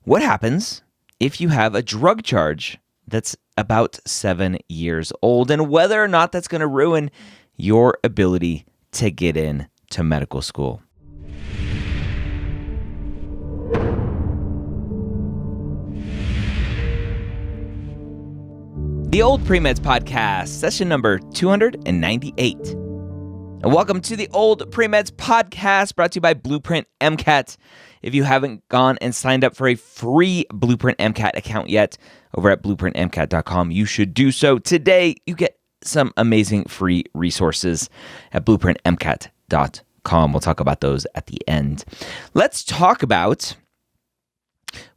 What happens if you have a drug charge that's about 7 years old, and whether or not that's going to ruin your ability to get in to medical school? The Old Premeds Podcast, session number 298. And welcome to the Old Premeds Podcast, brought to you by Blueprint MCAT. If you haven't gone and signed up for a free Blueprint MCAT account yet over at blueprintmcat.com, you should do so today. You get some amazing free resources at blueprintmcat.com. We'll talk about those at the end. Let's talk about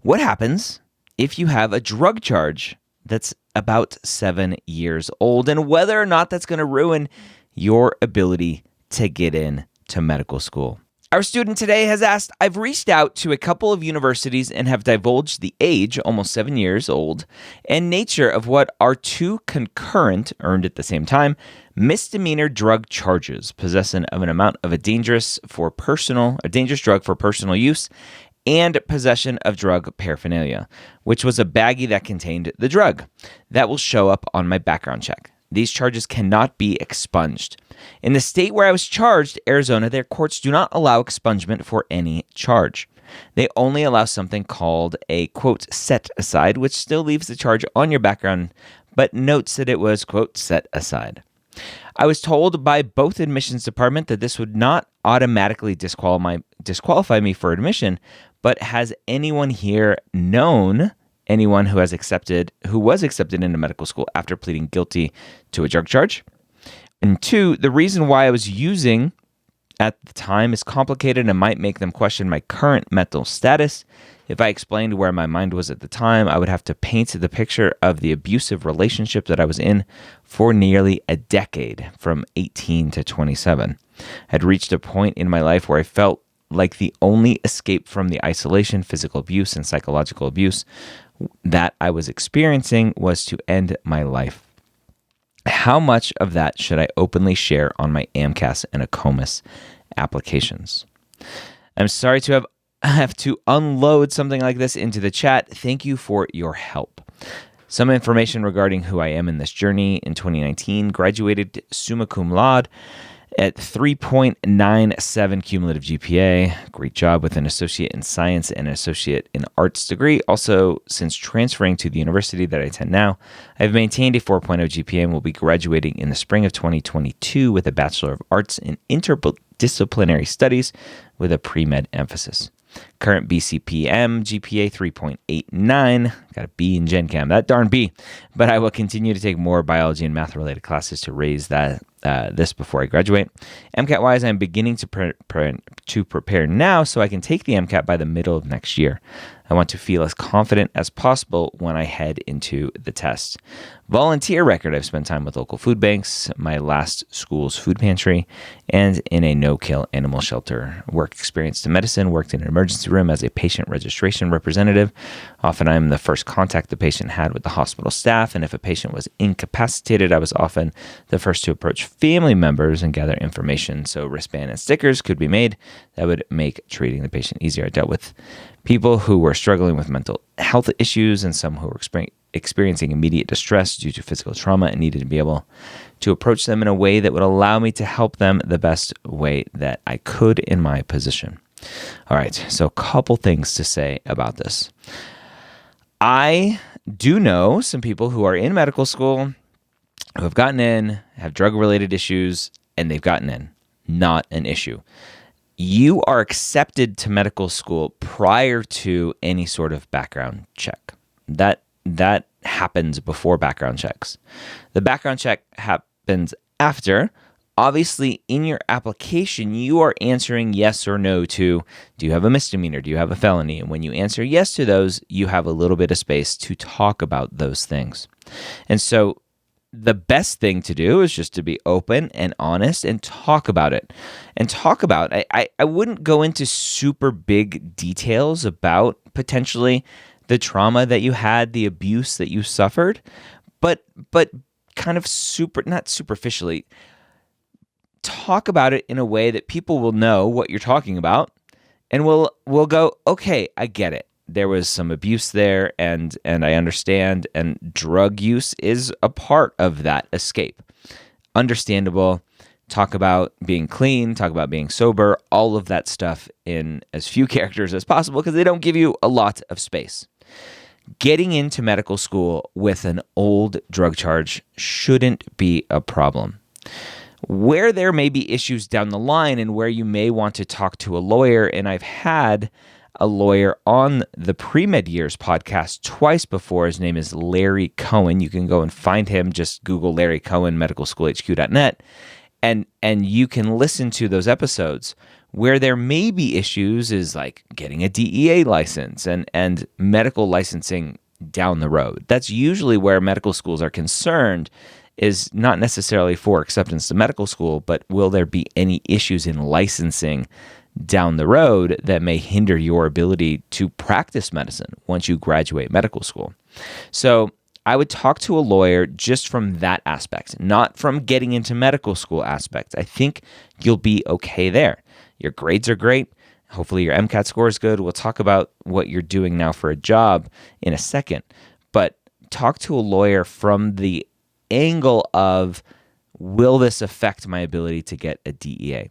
what happens if you have a drug charge that's about 7 years old, and whether or not that's going to ruin your ability to get in to medical school. Our student today has asked, I've reached out to a couple of universities and have divulged the age, almost 7 years old, and nature of what are two concurrent, earned at the same time, misdemeanor drug charges, possession of an amount of a dangerous drug for personal use, and possession of drug paraphernalia, which was a baggie that contained the drug. That will show up on my background check. These charges cannot be expunged. In the state where I was charged, Arizona, their courts do not allow expungement for any charge. They only allow something called a, quote, set aside, which still leaves the charge on your background, but notes that it was, quote, set aside. I was told by both admissions department that this would not automatically disqualify me for admission, but has anyone here known anyone who was accepted into medical school after pleading guilty to a drug charge? And two, the reason why I was using at the time is complicated and might make them question my current mental status. If I explained where my mind was at the time, I would have to paint the picture of the abusive relationship that I was in for nearly a decade, from 18 to 27. I'd reached a point in my life where I felt like the only escape from the isolation, physical abuse, and psychological abuse that I was experiencing was to end my life. How much of that should I openly share on my AMCAS and ACOMAS applications? I'm sorry to have to unload something like this into the chat. Thank you for your help. Some information regarding who I am in this journey. In 2019, graduated summa cum laude at 3.97 cumulative GPA. Great job with an associate in science and an associate in arts degree. Also, since transferring to the university that I attend now, I've maintained a 4.0 GPA and will be graduating in the spring of 2022 with a Bachelor of Arts in Interdisciplinary Studies with a pre-med emphasis. Current BCPM GPA 3.89. Got a B in Gen Chem, that darn B. But I will continue to take more biology and math related classes to raise this before I graduate. MCAT wise, I'm beginning to prepare now so I can take the MCAT by the middle of next year. I want to feel as confident as possible when I head into the test. Volunteer record, I've spent time with local food banks, my last school's food pantry, and in a no-kill animal shelter. Work experience to medicine, worked in an emergency room as a patient registration representative. Often I'm the first contact the patient had with the hospital staff, and if a patient was incapacitated, I was often the first to approach family members and gather information so wristband and stickers could be made that would make treating the patient easier. I dealt with people who were struggling with mental health issues and some who were experiencing immediate distress due to physical trauma and needed to be able to approach them in a way that would allow me to help them the best way that I could in my position. All right, so a couple things to say about this. I do know some people who are in medical school who have gotten in, have drug-related issues, and they've gotten in. Not an issue. You are accepted to medical school prior to any sort of background check. That happens before background checks. The background check happens after. Obviously, in your application, you are answering yes or no to, do you have a misdemeanor? Do you have a felony? And when you answer yes to those, you have a little bit of space to talk about those things. And so the best thing to do is just to be open and honest and talk about it. And talk about, I wouldn't go into super big details about potentially the trauma that you had, the abuse that you suffered, but kind of not superficially, talk about it in a way that people will know what you're talking about and will go, okay, I get it. there was some abuse there, and I understand, and drug use is a part of that escape. Understandable. Talk about being clean, talk about being sober, all of that stuff in as few characters as possible because they don't give you a lot of space. Getting into medical school with an old drug charge shouldn't be a problem. Where there may be issues down the line and where you may want to talk to a lawyer, and I've had a lawyer on the Premed Years podcast twice before. His name is Larry Cohen. You can go and find him. Just Google Larry Cohen, medicalschoolhq.net, and you can listen to those episodes. Where there may be issues is like getting a DEA license and medical licensing down the road. That's usually where medical schools are concerned, is not necessarily for acceptance to medical school, but will there be any issues in licensing down the road that may hinder your ability to practice medicine once you graduate medical school? So I would talk to a lawyer just from that aspect, not from getting into medical school aspect. I think you'll be okay there. Your grades are great. Hopefully your MCAT score is good. We'll talk about what you're doing now for a job in a second. But talk to a lawyer from the angle of, will this affect my ability to get a DEA?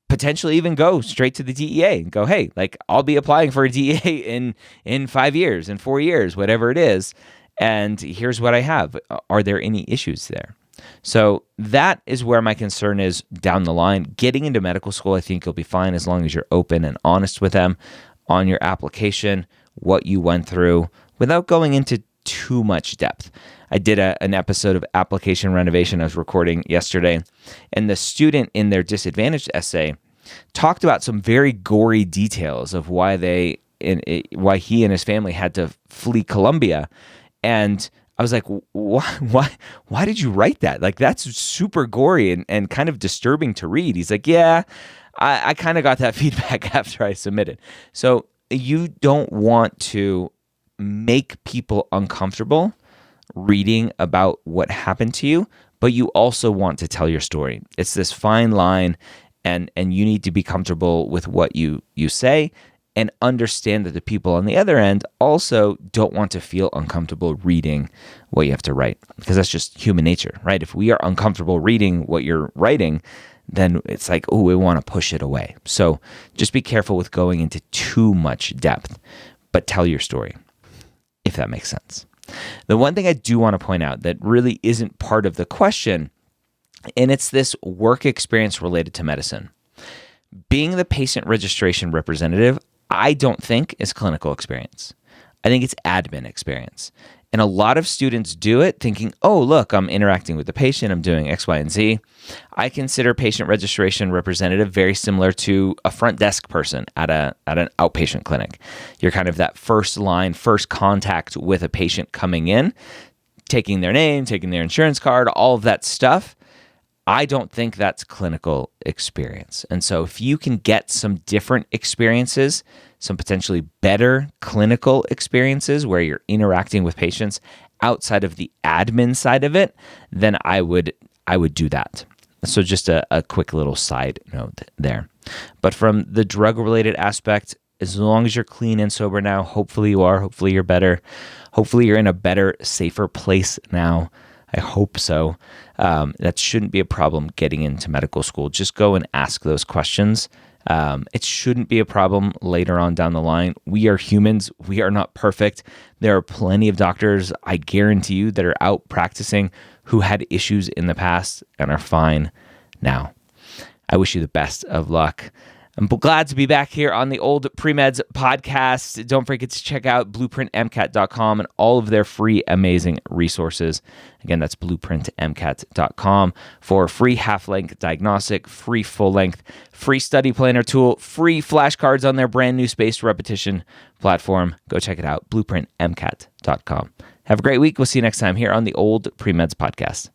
Potentially even go straight to the DEA and go, hey, like I'll be applying for a DEA in 5 years, in 4 years, whatever it is. And here's what I have. Are there any issues there? So that is where my concern is down the line. Getting into medical school, I think you'll be fine as long as you're open and honest with them on your application, what you went through, without going into too much depth. I did an episode of Application Renovation I was recording yesterday, and the student in their disadvantaged essay talked about some very gory details of why he and his family had to flee Colombia. And I was like, why did you write that? Like, that's super gory and kind of disturbing to read. He's like, yeah, I kind of got that feedback after I submitted. So you don't want to make people uncomfortable reading about what happened to you, but you also want to tell your story. It's this fine line, and you need to be comfortable with what you say and understand that the people on the other end also don't want to feel uncomfortable reading what you have to write, because that's just human nature, right? If we are uncomfortable reading what you're writing, then it's like, oh, we want to push it away. So just be careful with going into too much depth, but tell your story, if that makes sense. The one thing I do want to point out that really isn't part of the question, and it's this work experience related to medicine. Being the patient registration representative, I don't think is clinical experience. I think it's admin experience. And a lot of students do it thinking, oh, look, I'm interacting with the patient, I'm doing X, Y, and Z. I consider patient registration representative very similar to a front desk person at an outpatient clinic. You're kind of that first line, first contact with a patient coming in, taking their name, taking their insurance card, all of that stuff. I don't think that's clinical experience. And so if you can get some different experiences, some potentially better clinical experiences where you're interacting with patients outside of the admin side of it, then I would do that. So just a quick little side note there. But from the drug-related aspect, as long as you're clean and sober now, hopefully you are, hopefully you're better, hopefully you're in a better, safer place now. I hope so. That shouldn't be a problem getting into medical school. Just go and ask those questions. It shouldn't be a problem later on down the line. We are humans. We are not perfect. There are plenty of doctors, I guarantee you, that are out practicing who had issues in the past and are fine now. I wish you the best of luck. I'm glad to be back here on the Old Premeds podcast. Don't forget to check out blueprintmcat.com and all of their free, amazing resources. Again, that's blueprintmcat.com for free half-length diagnostic, free full-length, free study planner tool, free flashcards on their brand new spaced repetition platform. Go check it out, blueprintmcat.com. Have a great week. We'll see you next time here on the Old Premeds podcast.